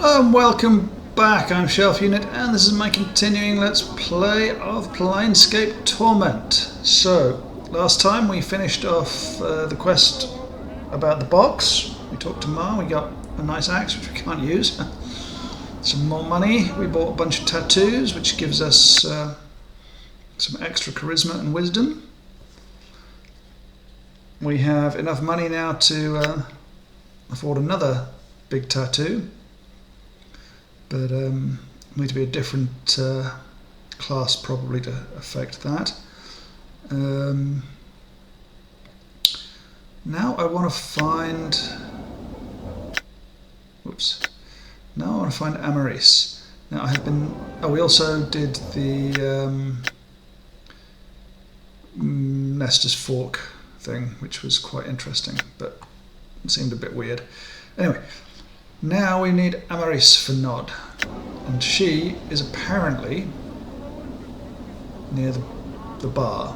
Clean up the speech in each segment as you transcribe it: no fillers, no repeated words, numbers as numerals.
Welcome back, I'm Shelf Unit, and this is my continuing Let's Play of Planescape Torment. So, last time we finished off the quest about the box. We talked to Ma, we got a nice axe which we can't use. Some more money, we bought a bunch of tattoos which gives us some extra charisma and wisdom. We have enough money now to afford another big tattoo. But need to be a different class probably to affect that. Now I want to find. Whoops. Now I want to find Amaris. Now I have been. Oh, we also did the Nestor's Fork thing, which was quite interesting, but it seemed a bit weird. Anyway. Now we need Amaris for Nod, and she is apparently near the bar,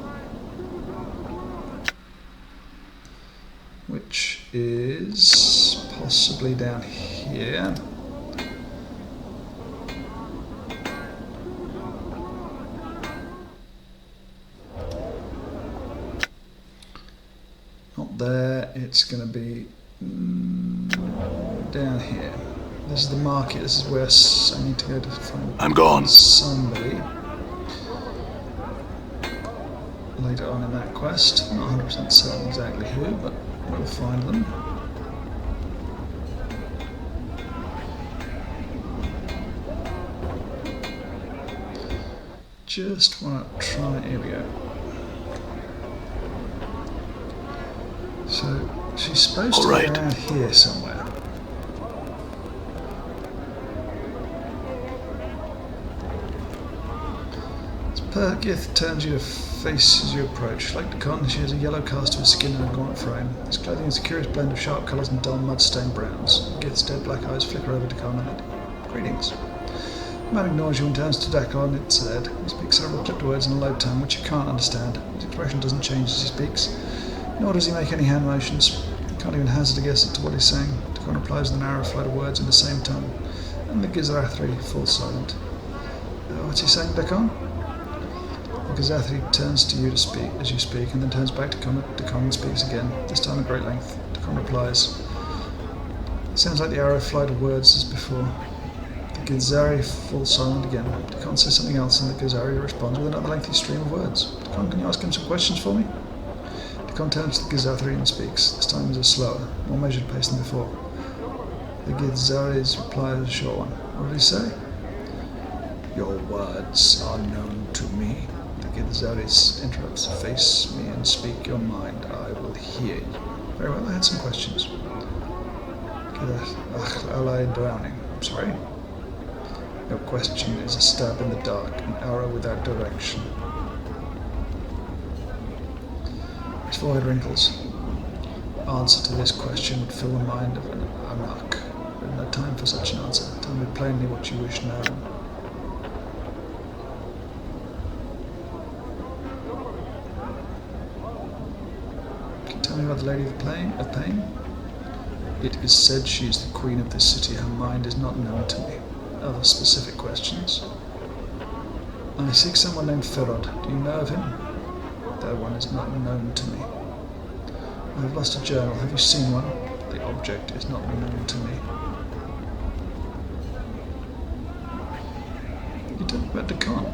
which is possibly down here. Not there, it's going to be down here. This is the market. This is where I need to go to find. I'm gone. Somebody later on in that quest. I'm not 100% certain exactly who, but we'll find them. Just want to try. Here we go. So she's supposed to be around here somewhere. Pergith turns you to face as you approach. Like Decon, she has a yellow cast of her skin and a gaunt frame. His clothing is a curious blend of sharp colours and dull mud-stained browns. Gith's dead black eyes flicker over Decon and greetings. The man ignores you and turns to Decon. It said. He speaks several clipped words in a low tone which you can't understand. His expression doesn't change as he speaks, nor does he make any hand motions. You can't even hazard a guess as to what he's saying. Decon replies with an arrow flight of words in the same tongue, and the Gizathri falls silent. What's he saying, Decon? Gizathri turns to you to speak as you speak, and then turns back to Decon and speaks again, this time at great length. Decon replies. It sounds like the arrow flight of words as before. The Gizari falls silent again. Decon says something else, and the Gizari responds with another lengthy stream of words. Decon, can you ask him some questions for me? Decon turns to the Gizathri and speaks. This time is a slower, more measured pace than before. The Gizari's reply is a short one. What did he say? Your words are known to me. Gilzaris interrupts. Face me and speak your mind. I will hear you. Very well, I had some questions. Ally drowning. I'm sorry. Your question is a stab in the dark, an arrow without direction. His forehead wrinkles. Answer to this question would fill the mind of an Anak. We have no time for such an answer. Tell me plainly what you wish now. Tell me about the Lady of Pain. It is said she is the queen of this city. Her mind is not known to me. Other specific questions. I seek someone named Ferod. Do you know of him? That one is not known to me. I have lost a journal. Have you seen one? The object is not known to me. You tell me about Decon.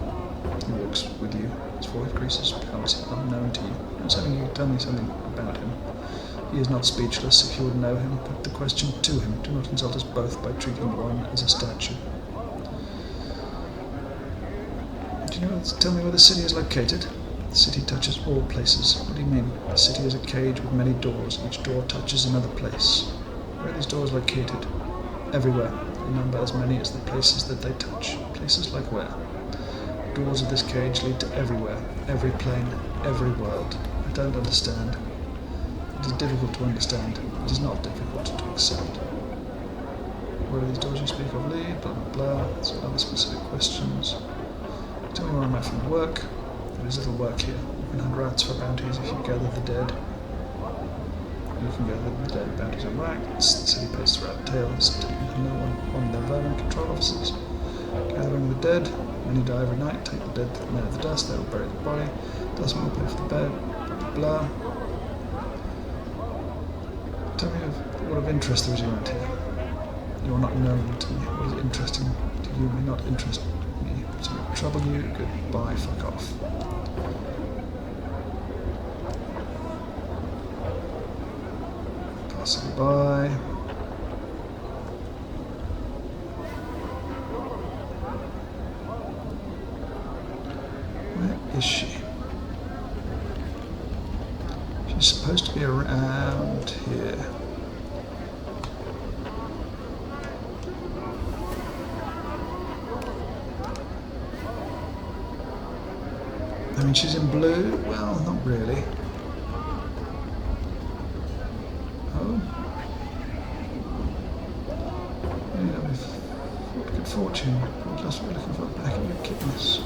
He walks with you. His forehead creases becomes unknown to you. I was having you tell me something about him. He is not speechless. If you would know him, put the question to him. Do not insult us both by treating one as a statue. Do you know? Tell me where the city is located. The city touches all places. What do you mean? The city is a cage with many doors. Each door touches another place. Where are these doors located? Everywhere. They number as many as the places that they touch. Places like where? Doors of this cage lead to everywhere, every plane, every world. I don't understand. It is difficult to understand. It is not difficult to accept. Where do these doors you speak of lead? Blah blah blah. Some other specific questions. Tell me where I'm at from work. There is little work here. You can hunt rats for bounties if you gather the dead. You can gather the dead bounties on racks. The city pays the rat tails. No one on their vermin control officers. Gathering the dead. Many die every night. Take the dead to the men of the dust. They will bury the body. Dustmen will pay for the bed. Blah, blah. Tell me what of interest there is around here. You are not known to me. What is interesting to you may not interest me. So trouble you. Goodbye. Fuck off. Passing by. Where is she? She's supposed to be around here. I mean, she's in blue. Well, not really. Oh. Yeah, what good fortune. What else we're looking for? A package of kidneys.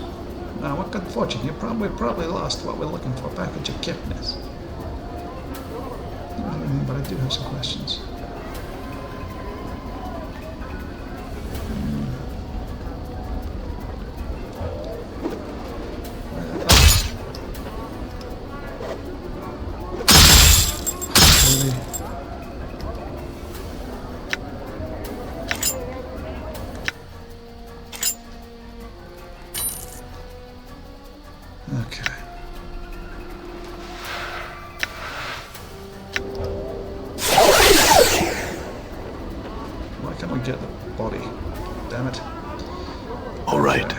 Now, what good fortune? You probably lost what we're looking for. A package of kidneys. But I do have some questions. Okay. Why can't we get the body? Damn it. Alright.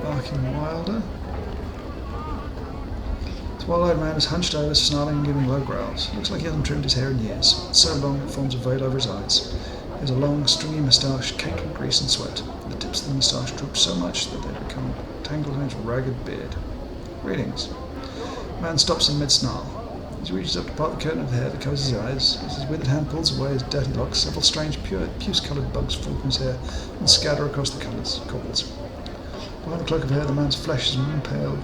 Barking wilder. The wild-eyed man is hunched over, snarling and giving low growls. Looks like he hasn't trimmed his hair in years. It's so long it forms a veil over his eyes. He has a long, stringy moustache caked with grease and sweat. The tips of the moustache droop so much that they become tangled in his ragged beard. Greetings. The man stops in mid-snarl. He reaches up to part the curtain of hair that covers his eyes. As his withered hand pulls away his dirty locks, several strange, puce-coloured bugs fall from his hair and scatter across the cobbles. Behind the cloak of hair, the man's flesh is moon pale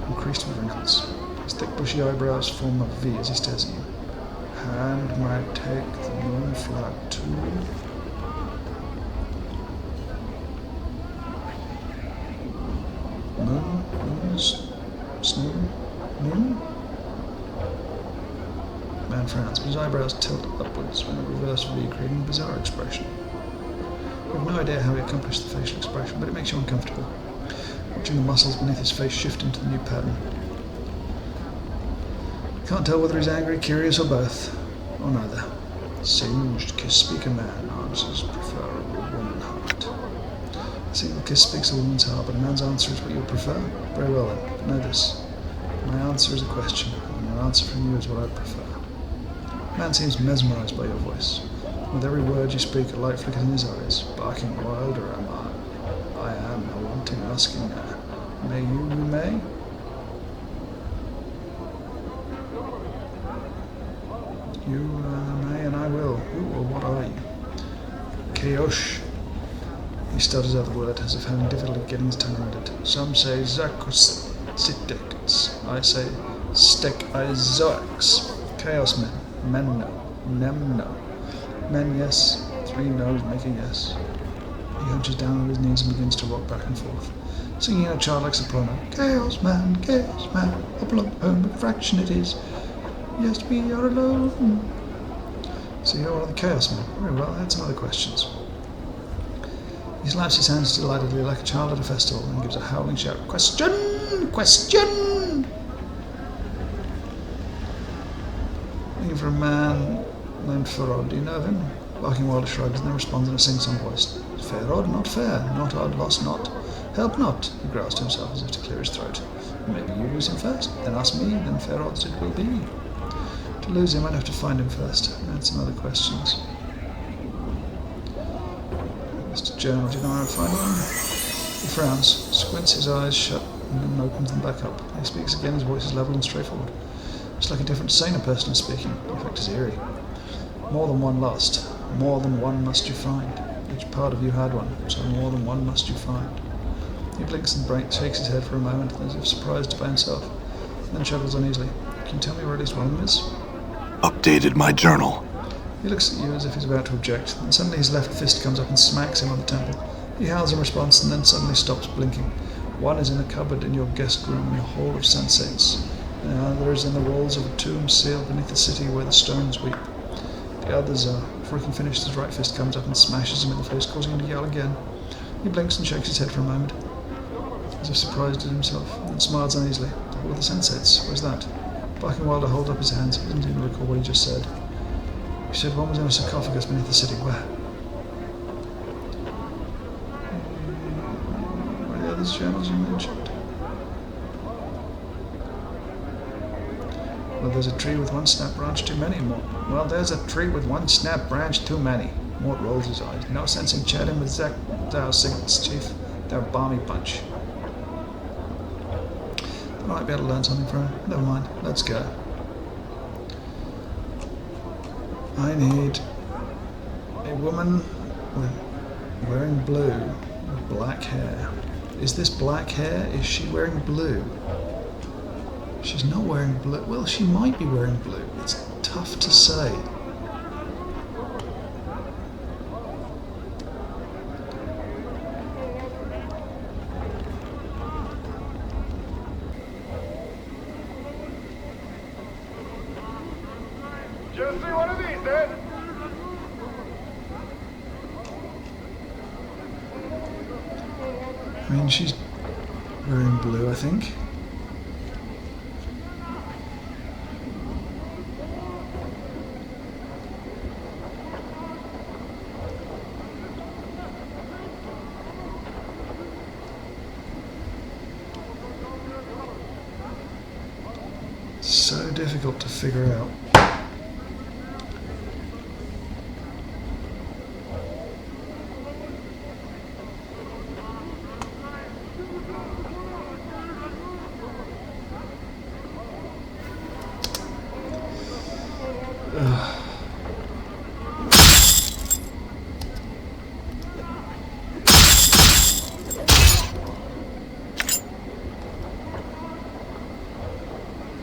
and creased with wrinkles. His thick, bushy eyebrows form a V as he stares at you. Hand might take the moon flag too. Snow? Moon? Man frowns, but his eyebrows tilt upwards in a reverse V, creating a bizarre expression. You have no idea how he accomplished the facial expression, but it makes you uncomfortable, watching the muscles beneath his face shift into the new pattern. You can't tell whether he's angry, curious, or both, or neither. Singed kiss speaker man answers preferable woman heart. A single kiss speaks a woman's heart, but a man's answer is what you would prefer? Very well then, but know this. My answer is a question, and an answer from you is what I prefer. The man seems mesmerized by your voice. With every word you speak, a light flickers in his eyes. Barking wild, or am I? I am, a wanting, asking, may you may? You may and I will. Who or what are you? Chaos. He stutters out the word as if having difficulty getting his tongue around it. Some say Zakositics. I say Stekaizoax. Chaos men. Men no. Nem no. Men yes. Three no's make a yes. He hunches down on his knees and begins to rock back and forth, singing in a childlike soprano. Chaos man, up along home, a fraction it is. Yes, we are alone. So you're one of the Chaos Men. Very well, that's another questions. He slaps his hands delightedly like a child at a festival and gives a howling shout. Question! Question! Looking for a man named Ferod. Do you know of him? Barking Wilder shrugs and then responds in a sing-song voice. Ferod? Not fair. Not odd, lost not. Help not, he growls to himself as if to clear his throat. Maybe you lose him first, then ask me, then Ferod's it will be. To lose him, I'd have to find him first. That's some other questions. Mr. Journal, do you know how to find one? He frowns, squints his eyes shut, and then opens them back up. He speaks again, his voice is level and straightforward. It's like a different, saner person is speaking. The effect is eerie. More than one lost. More than one must you find. Each part of you had one, so more than one must you find. He blinks and shakes his head for a moment, as if surprised by himself, then chuckles uneasily. Can you tell me where at least one of them is? Updated my journal. He looks at you as if he's about to object, and suddenly his left fist comes up and smacks him on the temple. He howls in response and then suddenly stops blinking. One is in a cupboard in your guest room in your hall of sensates. The other is in the walls of a tomb sealed beneath the city where the stones weep. The others are. Before he can finish, his right fist comes up and smashes him in the face, causing him to yell again. He blinks and shakes his head for a moment, as if surprised at himself, and then smiles uneasily. The hall of the sensates, where's that? Barking Wilder holds up his hands. He doesn't even recall what he just said. He said one was in a sarcophagus beneath the city. Where? Where are the other channels you mentioned? Well, there's a tree with one snap branch too many. Well, there's a tree with one snap branch too many. Mort rolls his eyes. No sense in chatting with Zhao signals, Chief. They're a balmy bunch. I might be able to learn something from him. Never mind. Let's go. I need a woman wearing blue with black hair. Is this black hair? Is she wearing blue? She's not wearing blue. Well, she might be wearing blue. It's tough to say. Just see one of these, then. I mean, she's wearing blue, I think. So difficult to figure out.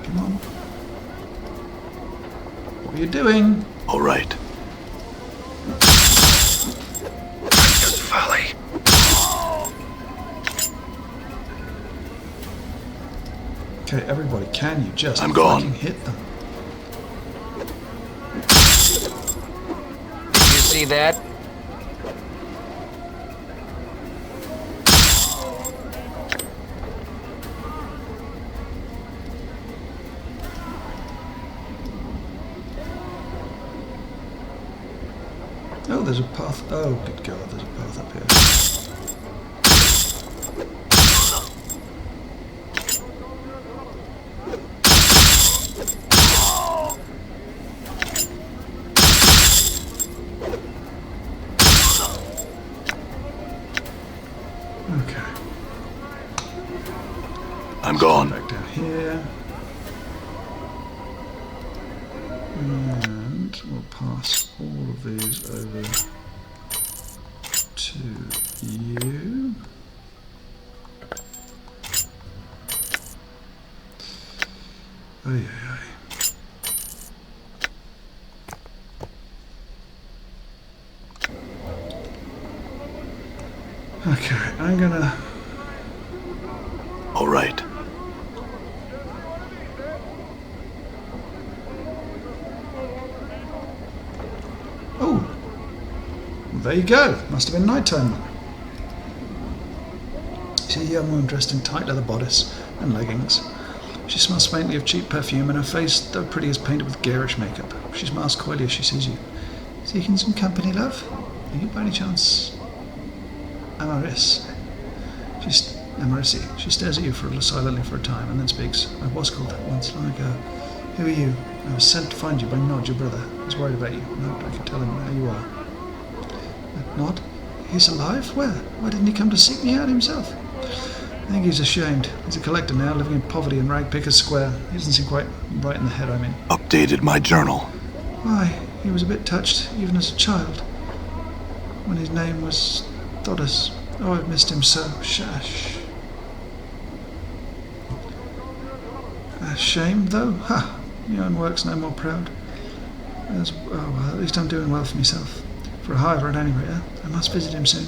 Come on. What are you doing? All right. Just folly. Okay, everybody, can you just I'm gone. fucking hit them? Did you see that? Oh, there's a path. Oh, good God, there's a path up here. Okay. I'm gone. Back down here. And we'll pass all of these over to you. Ay, ay, ay. Okay, I'm gonna... All right. Oh! Well, there you go. Must have been night time then. See a young woman dressed in tight leather bodice and leggings. She smells faintly of cheap perfume, and her face, though pretty, is painted with garish makeup. She smiles coyly as she sees you. Seeking some company, love? Are you by any chance Amarisi. She stares at you silently for a time, and then speaks. I was called that once long ago. Who are you? I was sent to find you by Nod, your brother. He's worried about you. Nod, I can tell him where you are. Nod? He's alive? Where? Why didn't he come to seek me out himself? I think he's ashamed. He's a collector now, living in poverty in Ragpickers Square. He doesn't seem quite right in the head, I mean. Updated my journal. Why, he was a bit touched, even as a child, when his name was Thodas. Oh, I've missed him so. Shush. Shame, though. Ha! Your own work's no more proud. Well, at least I'm doing well for myself. For a hiver, at any rate, I must visit him soon.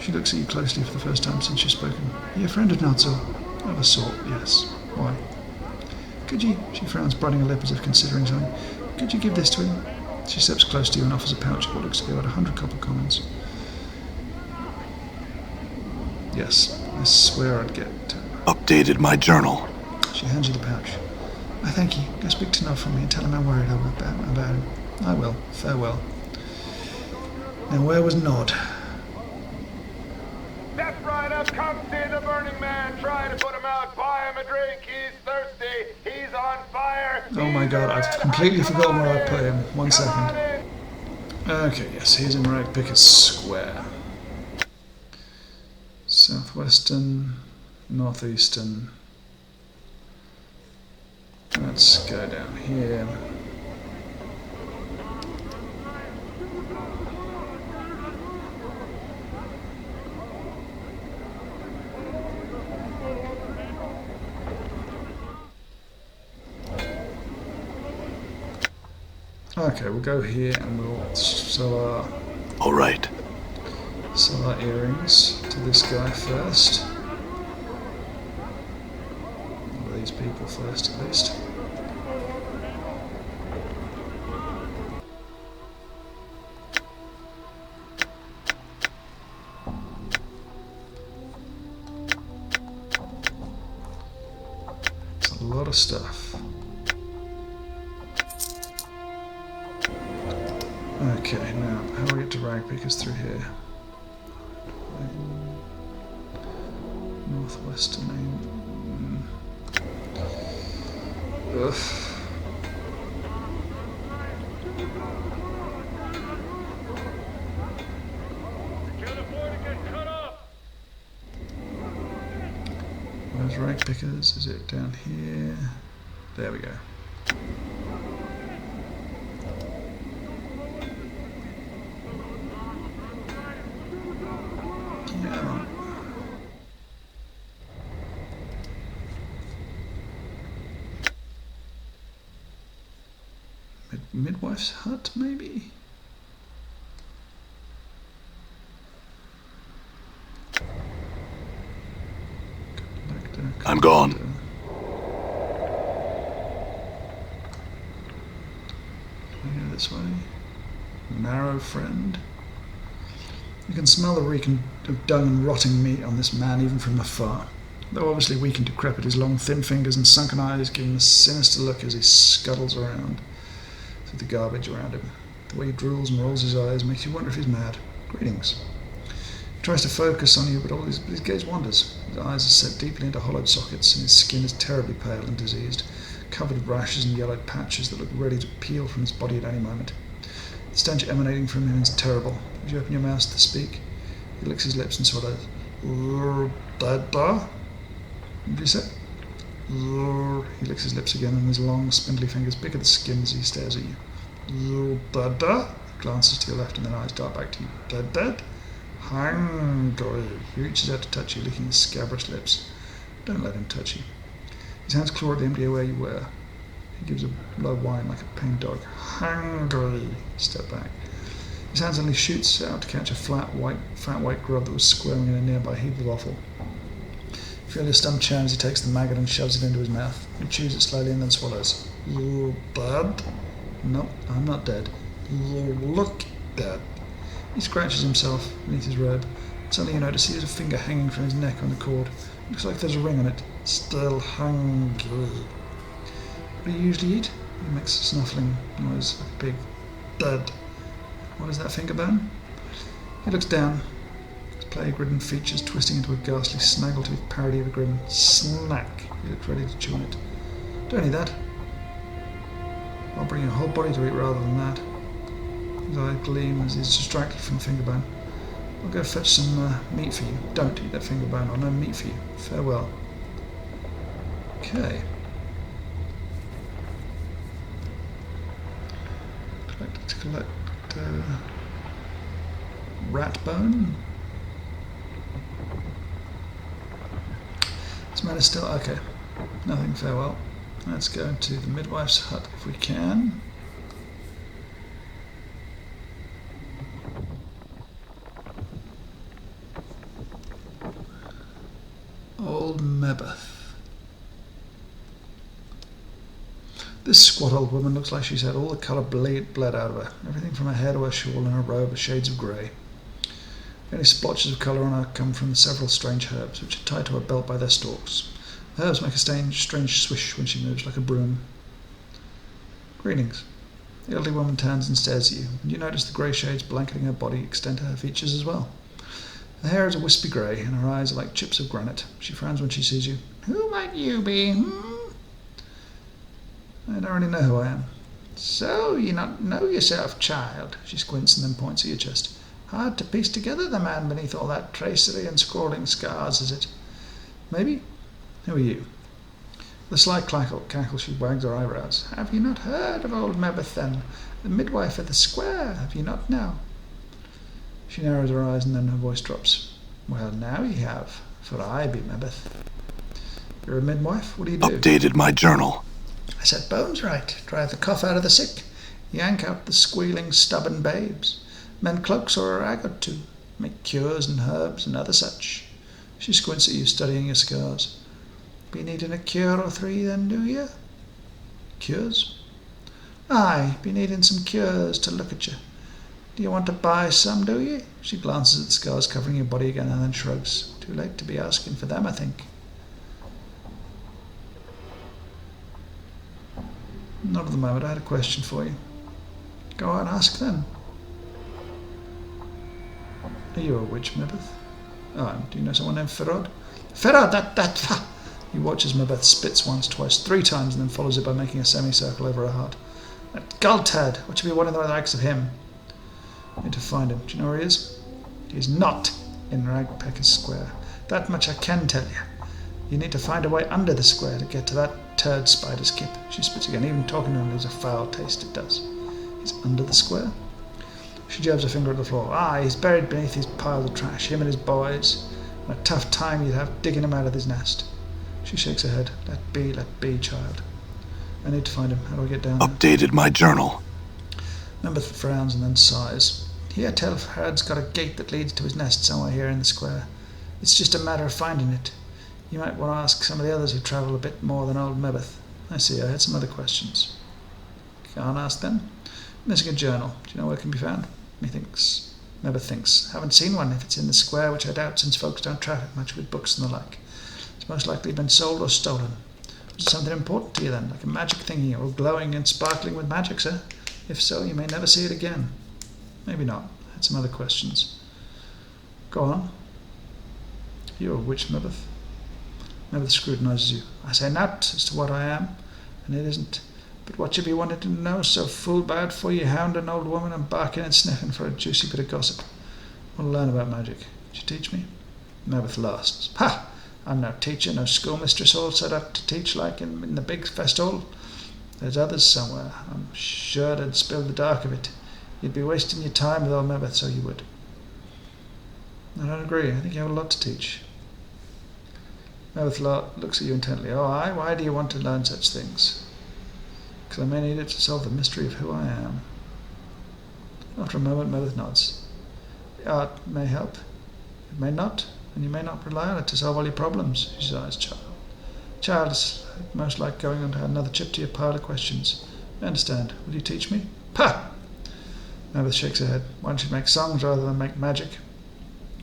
She looks at you closely for the first time since you've spoken. Are you a friend of Nodzor? Of a sort, yes. Why? Could you... She frowns, biting her lip as if considering something. Could you give this to him? She steps close to you and offers a pouch of what looks to be about 100 copper commons. Yes, I swear I'd get... Updated my journal. She hands you the pouch. I thank you. Go speak to Nod for me and tell him how worried I was about him. I will. Farewell. Now where was Nod? Step right up, come see the burning man. Try to put him out, buy him a drink. He's thirsty. He's on fire. Oh my god, I've completely forgotten where I put him. 1 second. Okay, yes, he's in Ragpicker Square. Southwestern, northeastern. Let's go down here. Okay, we'll go here and we'll sell Alright. our earrings to this guy first. Or these people first, at least. It's a lot of stuff. Okay, now, how do I get to Ragpickers through here? Northwestern aim. Ugh. Can't afford to get cut off. Where's Ragpickers? Is it down here? There we go. Midwife's hut, maybe? I'm gone. Can I go this way? Narrow friend. You can smell the reek of dung and rotting meat on this man even from afar. Though obviously weak and decrepit, his long thin fingers and sunken eyes give him a sinister look as he scuttles around through the garbage around him. The way he drools and rolls his eyes makes you wonder if he's mad. Greetings. He tries to focus on you, but his gaze wanders. His eyes are set deeply into hollowed sockets, and his skin is terribly pale and diseased, covered with rashes and yellowed patches that look ready to peel from his body at any moment. The stench emanating from him is terrible. As you open your mouth to speak, he licks his lips and swallows. Dada? What did you say? He licks his lips again, and his long, spindly fingers pick at the skin as he stares at you. Dada? Glances to your left, and then eyes dart back to you. Dead? Hungry. He reaches out to touch you, licking his scabrous lips. Don't let him touch you. His hands claw at the empty where you were. He gives a low whine like a pained dog. Hungry. Step back. His hand suddenly shoots out to catch a fat white grub that was squirming in a nearby heap of offal. You feel his stomach churn as he takes the maggot and shoves it into his mouth. He chews it slowly and then swallows. You're dead? No, I'm not dead. You look dead. He scratches himself beneath his robe. Suddenly you notice he has a finger hanging from his neck on the cord. Looks like there's a ring on it. Still hungry. What do you usually eat? He makes a snuffling noise like a pig. Dead. What is that finger bone? He looks down. His plague-ridden features twisting into a ghastly snaggletooth parody of a grim snack. He looks ready to chew on it. Don't eat that. I'll bring you a whole body to eat rather than that. His eyes gleam as he's distracted from the finger bone. I'll go fetch some meat for you. Don't eat that finger bone, or no meat for you. Farewell. Okay. Collect rat bone. This man is still okay. Nothing, farewell. Let's go into the midwife's hut if we can. Old Mebeth. This squat old woman looks like she's had all the colour bled out of her. Everything from her hair to her shawl and her robe are shades of grey. The only splotches of colour on her come from the several strange herbs, which are tied to her belt by their stalks. The herbs make a strange swish when she moves, like a broom. Greetings. The elderly woman turns and stares at you, and you notice the grey shades blanketing her body extend to her features as well. Her hair is a wispy grey, and her eyes are like chips of granite. She frowns when she sees you. Who might you be, I don't really know who I am. So, you not know yourself, child? She squints and then points at your chest. Hard to piece together the man beneath all that tracery and scrawling scars, is it? Maybe. Who are you? With a sly cackle, she wags her eyebrows. Have you not heard of old Mebeth, then? The midwife of the square, have you not now? She narrows her eyes and then her voice drops. Well, now ye have, for I be Mebeth. You're a midwife? What do you do? Updated my journal. I set bones right, drive the cough out of the sick, yank out the squealing, stubborn babes, mend cloaks or a rag or two, make cures and herbs and other such. She squints at you, studying your scars. Be needing a cure or three then, do you? Cures? Aye, be needing some cures to look at you. Do you want to buy some, do you? She glances at the scars covering your body again and then shrugs. Too late to be asking for them, I think. Not at the moment. I had a question for you. Go on, ask then. Are you a witch, Mebeth? Oh, do you know someone named Ferod? Ferod, that. You watch as Mebeth spits once, twice, 3 times, and then follows it by making a semicircle over her heart. That Galtad! What should be wanting the likes of him? I need to find him. Do you know where he is? He's not in Ragpecker Square. That much I can tell you. You need to find a way under the square to get to that turd spider's kip. She spits again. Even talking to him leaves a foul taste, it does. He's under the square? She jabs her finger at the floor. Ah, he's buried beneath these piles of trash, him and his boys. And a tough time you'd have digging him out of his nest. She shakes her head. Let be, child. I need to find him. How do I get down there? Updated my journal. Mebeth frowns and then sighs. Here, Telfhard's got a gate that leads to his nest somewhere here in the square. It's just a matter of finding it. You might want to ask some of the others who travel a bit more than old Mebeth. I see, I had some other questions. Can't ask then. Missing a journal. Do you know where it can be found? Methinks. Mebeth thinks. Haven't seen one if it's in the square, which I doubt since folks don't traffic much with books and the like. It's most likely been sold or stolen. Was it something important to you then, like a magic thingy, or glowing and sparkling with magic, sir? If so, you may never see it again. Maybe not. I had some other questions. Go on. You're a witch, Mebeth. Mebeth scrutinises you. I say not as to what I am, and it isn't. But what you be wanting to know, so fool bad for you hound an old woman and barking and sniffing for a juicy bit of gossip. I want to learn about magic. Could you teach me? Mebeth laughs. Ha! I'm no teacher, no schoolmistress all set up to teach like in the big festival. There's others somewhere. I'm sure they'd spill the dark of it. You'd be wasting your time with old Mebeth, so you would. I don't agree. I think you have a lot to teach. Mebeth looks at you intently. Oh, aye? Why do you want to learn such things? Because I may need it to solve the mystery of who I am. After a moment, Mebeth nods. The art may help. It may not, and you may not rely on it to solve all your problems. She sighs, child. Child, it's most like going on to another chip to your pile of questions. I understand. Will you teach me? Pah! Mebeth shakes her head. Why don't you make songs rather than make magic?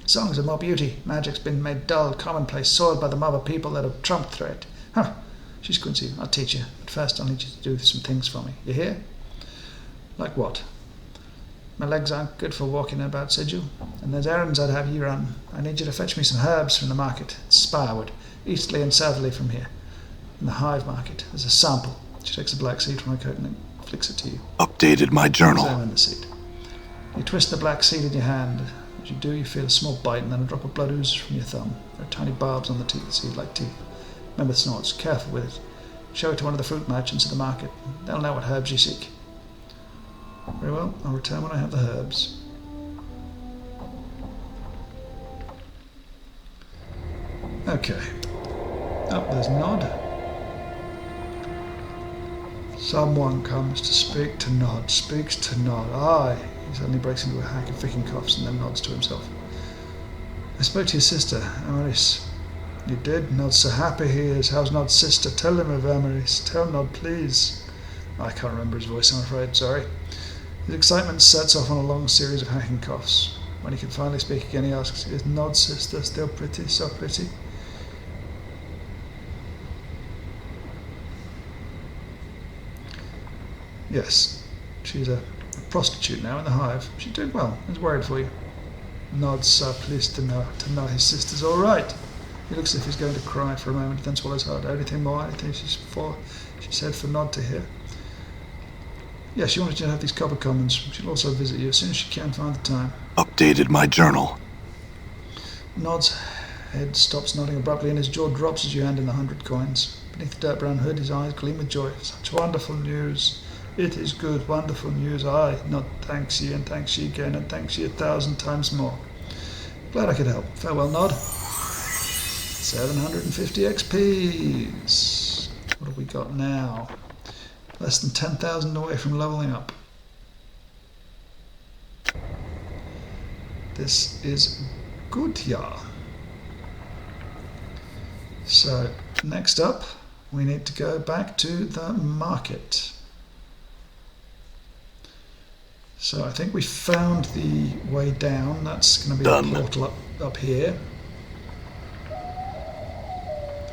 Songs are more beauty. Magic's been made dull, commonplace, soiled by the mob of people that have trumped through it. Huh! She squints at you. I'll teach you. But first I'll need you to do some things for me. You hear? Like what? My legs aren't good for walking about, said you. And there's errands I'd have you run. I need you to fetch me some herbs from the market. It's Spirewood, easterly and southerly from here. In the hive market. There's a sample. She takes a black seed from her coat and flicks it to you. Updated my journal. Examine the seed. You twist the black seed in your hand. As you do, you feel a small bite and then a drop of blood oozes from your thumb. There are tiny barbs on the seed like teeth. Mebeth snorts. Careful with it. Show it to one of the fruit merchants at the market. They'll know what herbs you seek. Very well, I'll return when I have the herbs. Okay. Oh, there's Nod. Someone comes to speak to Nod, speaks to Nod. Aye. He suddenly breaks into a hack of freaking coughs and then nods to himself. I spoke to your sister, Amaris. You did? Nod's so happy he is. How's Nod's sister? Tell him of Amaris. Tell Nod, please. I can't remember his voice, I'm afraid. Sorry. His excitement sets off on a long series of hacking coughs. When he can finally speak again, he asks, is Nod's sister still pretty? So pretty? Yes. She's a prostitute now in the hive. She's doing well. I was worried for you. Nod's so pleased to know his sister's all right. He looks as if he's going to cry for a moment, then swallows hard. Anything more? Anything she said for Nod to hear? Yeah, she wanted you to have these copper commons. She'll also visit you as soon as she can find the time. Updated my journal. Nod's head stops nodding abruptly and his jaw drops as you hand in the 100 coins. Beneath the dirt brown hood, his eyes gleam with joy. Such wonderful news. It is good, wonderful news. Aye, Nod thanks ye and thanks ye again and thanks ye 1,000 times more. Glad I could help. Farewell, Nod. 750 XPs. What have we got now? Less than 10,000 away from leveling up. This is good, yeah. So, next up, we need to go back to the market. So I think we found the way down. That's going to be a portal up here.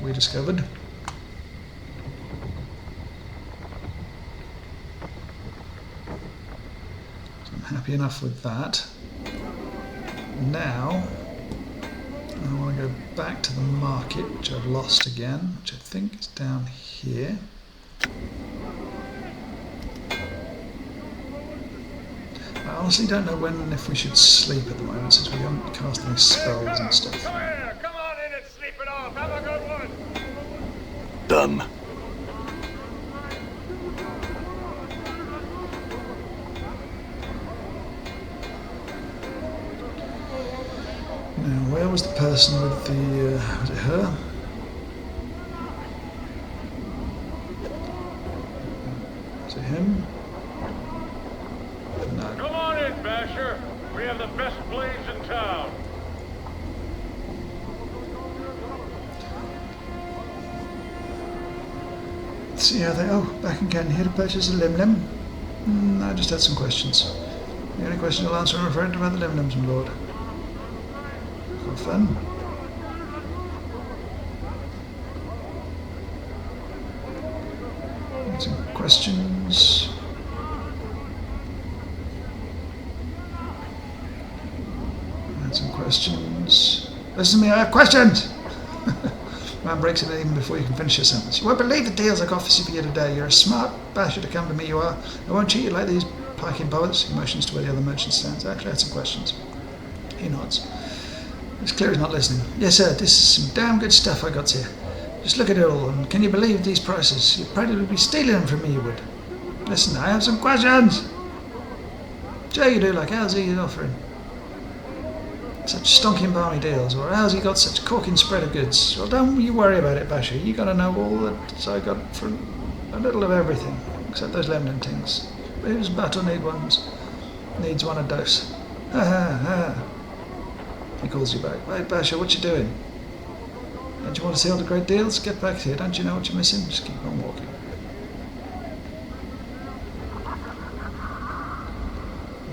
We discovered. So I'm happy enough with that. Now I want to go back to the market, which I've lost again, which I think is down here. I honestly don't know when and if we should sleep at the moment, since we haven't cast any spells and stuff. Come here, come on in and sleep it off. Have a good one. Done. Now, where was the person with the... was it her? Is it him? No. Come on in, Basher. We have the best blades in town. See how they... Oh, back again. Here to purchase a lim-lim? I just had some questions. The only question I'll answer, I'm afraid, about the lim-lims, my lord. Have fun. Some questions. Some questions. Listen to me, I have questions! Man breaks it even before you can finish your sentence. You won't believe the deals I got for you today. You're a smart basher to come to me, you are. I won't cheat you like these piking poets. He motions to where the other merchant stands. Actually, I had some questions. He nods. It's clear he's not listening. Yes, sir, this is some damn good stuff I got here. Just look at it all, and can you believe these prices? You'd practically be stealing them from me, you would. Listen, I have some questions! Sure you do, like, how's he offering? Such stonking balmy deals, or how's he got such corking spread of goods? Well, don't you worry about it, Basher. You gotta know all that I got for a little of everything, except those lemon things. Whose butter needs one a dose. Ha ha ha. He calls you back. Hey, Basher, what you doing? Don't you want to see all the great deals? Get back here. Don't you know what you're missing? Just keep on walking.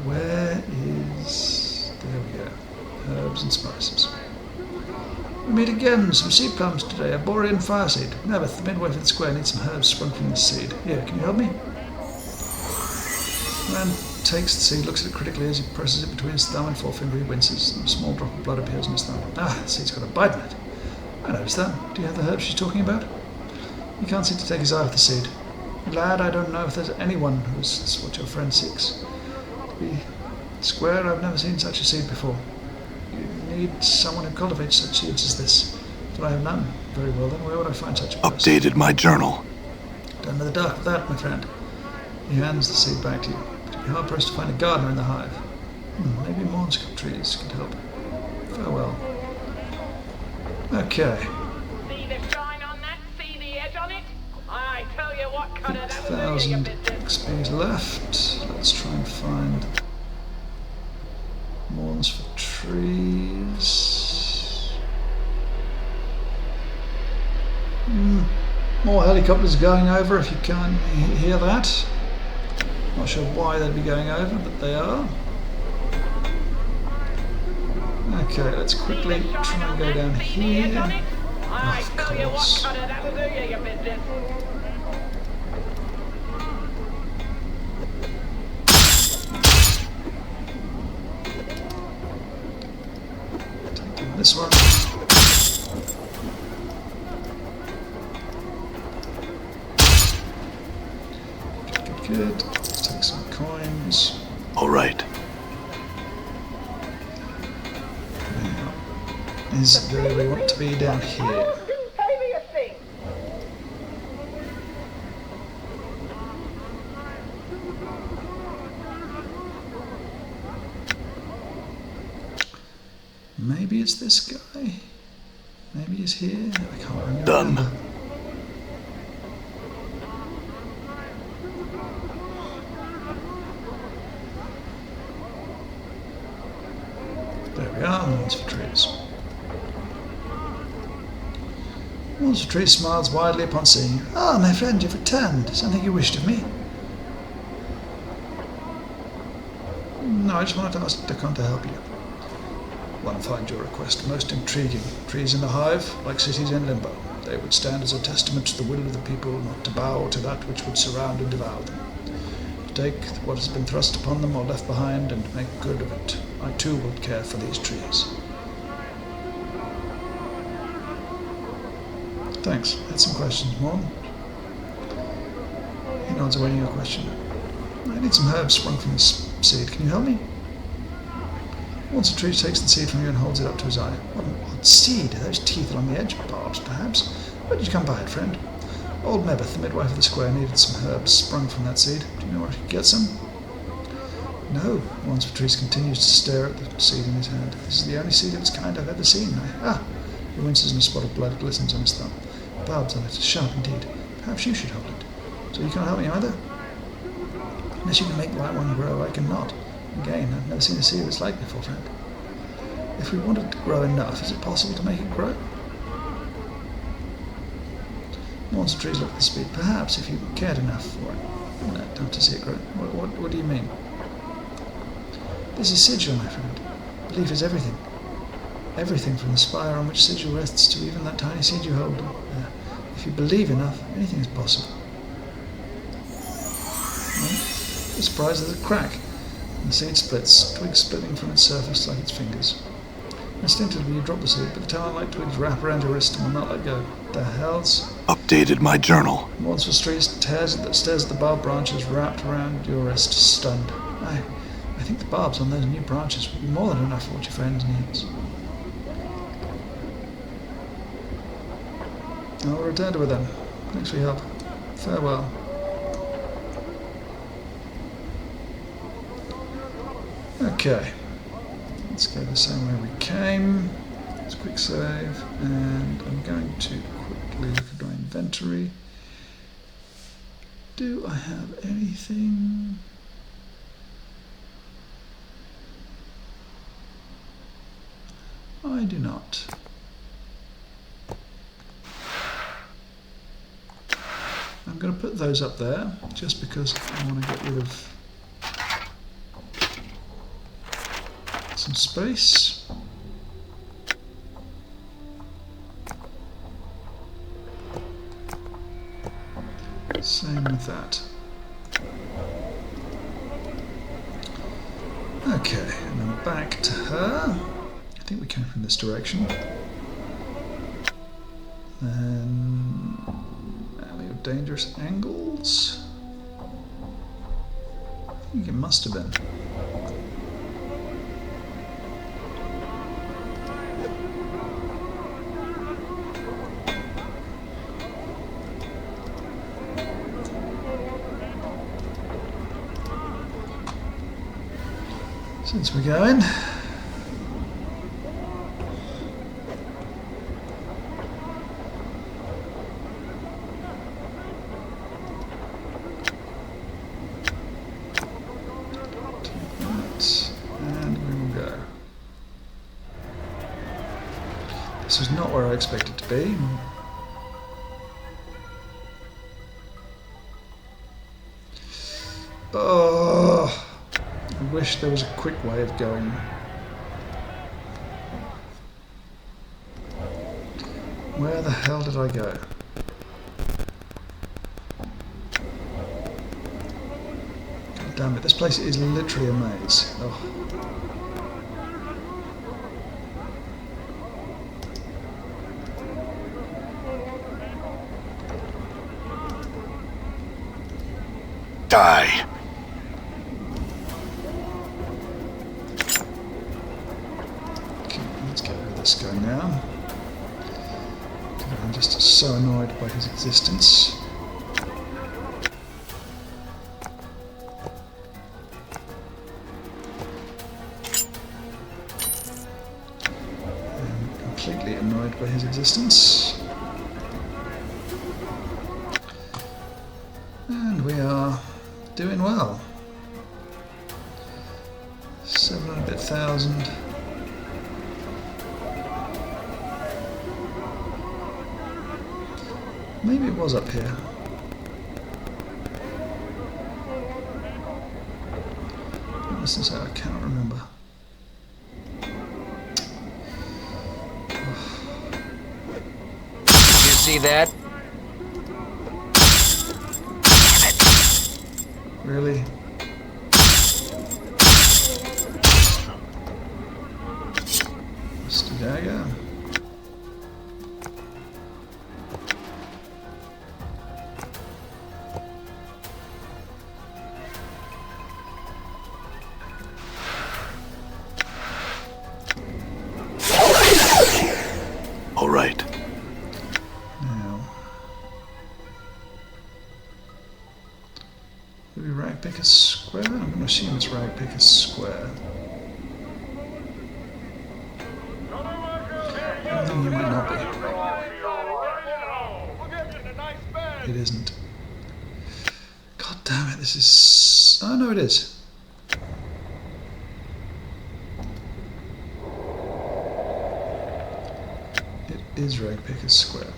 Where is... There we go. Herbs and spices. We meet again. Some seed plums today. A borean fireseed. Nabeth, midway for the square, needs some herbs sprung from this seed. Here, can you help me? Man takes the seed, looks at it critically as he presses it between his thumb and forefinger. He winces. A small drop of blood appears in his thumb. Ah, the seed's got a bite in it. I noticed that. Do you have the herb she's talking about? He can't seem to take his eye off the seed. Lad, I don't know if there's anyone who's what your friend seeks. To be square, I've never seen such a seed before. You need someone who cultivates such seeds as this. But I have none. Very well then, where would I find such a person? Updated my journal. Down to the dark of that, my friend. He hands the seed back to you. But you'd be hard pressed to find a gardener in the hive. Maybe Mornscop trees could help. Farewell. Okay. See the shine on that? See the edge on it? I tell you what, Cutter, that 1,000 XP's left. Let's try and find more ones for trees. More helicopters going over, if you can hear that. Not sure why they'd be going over, but they are. Okay, let's quickly try and go down here. Of course. Take down this one. Good. Take some coins. All right. Now, is where we want to be down here. Maybe it's this guy. Maybe he's here. I can't remember. Done. There we are, ones for trees. Ones for trees smiles widely upon seeing you. Ah, my friend, you've returned. Something you wished of me? No, I just wanted to ask Dakon to help you. One find your request most intriguing. Trees in the hive, like cities in limbo. They would stand as a testament to the will of the people, not to bow to that which would surround and devour them. To take what has been thrust upon them or left behind and make good of it. I too will care for these trees. Thanks. Had some questions, Morn. He nods, awaiting your question. I need some herbs sprung from this seed. Can you help me? Once a tree takes the seed from you and holds it up to his eye. What an odd seed. Are those teeth along the edge? Barbs, perhaps? Where did you come by it, friend? Old Mebeth, the midwife of the square, needed some herbs sprung from that seed. Do you know where I could get some? No. Once Patrice continues to stare at the seed in his hand. This is the only seed of its kind I've ever seen. He winces and a spot of blood glistens on his thumb. Barbs on it, sharp indeed. Perhaps you should hold it. So you can't help me either? Unless you can make the right one grow, I cannot. Again, I've never seen a seed of its like before, friend. If we wanted to grow enough, is it possible to make it grow? Monster trees look at the speed. Perhaps, if you cared enough for it. No, don't to see it grow. What do you mean? This is sigil, my friend. Belief is everything. Everything from the spire on which sigil rests to even that tiny seed you hold. If you believe enough, anything is possible. The surprise is a crack. The seed splits, twigs splitting from its surface like its fingers. Instinctively you drop the seed, but the talon-like twigs wrap around your wrist and will not let go. The hell's... Updated my journal. Mournful Street stares at the barbed branches wrapped around your wrist, stunned. I think the barbs on those new branches will be more than enough for what your friend needs. I'll return to her then. Thanks for your help. Farewell. Okay, let's go the same way we came. Let's quick save, and I'm going to quickly look at my inventory. Do I have anything? I do not. I'm going to put those up there just because I want to get rid of some space. Same with that. Okay, and then back to her. I think we came from this direction. Then alley of dangerous angles. I think it must have been. Since we're going, This is not where I expected to be. Oh, I wish there was a quick way of going. Where the hell did I go? God damn it, this place is literally a maze. Oh. Die. Okay, let's get rid of this guy now. I'm just so annoyed by his existence. I'm completely annoyed by his existence. And we are doing well. 7 and a bit thousand. Maybe it was up here. Honestly, so I cannot remember. You see that? Really? Rusty dagger. All right. Now, maybe rag pick a square? I'm going to assume it's rag pick a square. I think you might not be. It isn't. God damn it, this is... Oh no, it is. It is rag pick a square.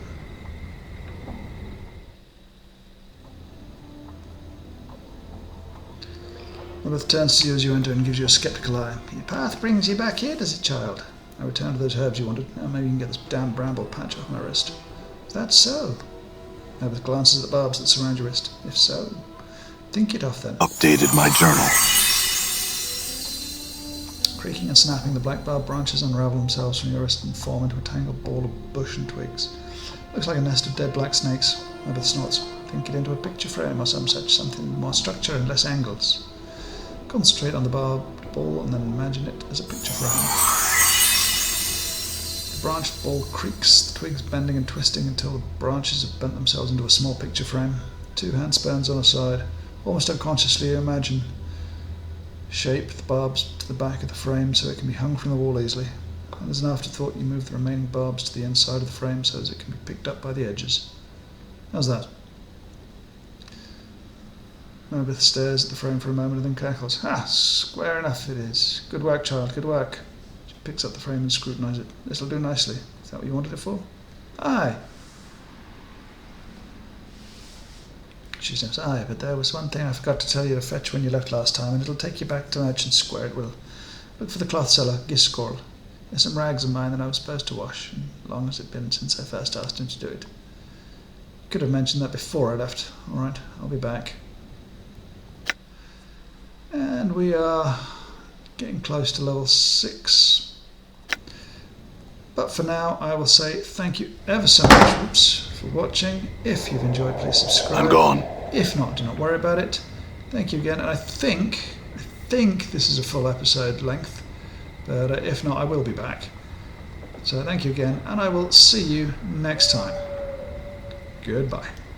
Lilith turns to you as you enter and gives you a skeptical eye. Your path brings you back here, does it, child? I returned to those herbs you wanted. Now maybe you can get this damn bramble patch off my wrist. If that's so. Lilith glances at the barbs that surround your wrist. If so, think it off then. Updated my journal. Creaking and snapping, the black barb branches unravel themselves from your wrist and form into a tangled ball of bush and twigs. Looks like a nest of dead black snakes. Lilith snorts. Think it into a picture frame or some such, something with more structure and less angles. Concentrate on the barbed ball and then imagine it as a picture frame. The branched ball creaks, the twigs bending and twisting until the branches have bent themselves into a small picture frame. 2 handspans on a side. Almost unconsciously you imagine shape the barbs to the back of the frame so it can be hung from the wall easily. And as an afterthought you move the remaining barbs to the inside of the frame so as it can be picked up by the edges. How's that? Meredith stares at the frame for a moment and then cackles. Ha! Square enough it is. Good work, child, good work. She picks up the frame and scrutinises it. This'll do nicely. Is that what you wanted it for? Aye. She says, aye, but there was one thing I forgot to tell you to fetch when you left last time, and it'll take you back to Merchant Square, it will. Look for the cloth seller, Giscorl. There's some rags of mine that I was supposed to wash, and long has it been since I first asked him to do it. Could have mentioned that before I left. Alright, I'll be back. And we are getting close to level 6. But for now, I will say thank you ever so much for watching. If you've enjoyed, please subscribe. I'm gone. If not, do not worry about it. Thank you again. And I think this is a full episode length. But if not, I will be back. So thank you again, and I will see you next time. Goodbye.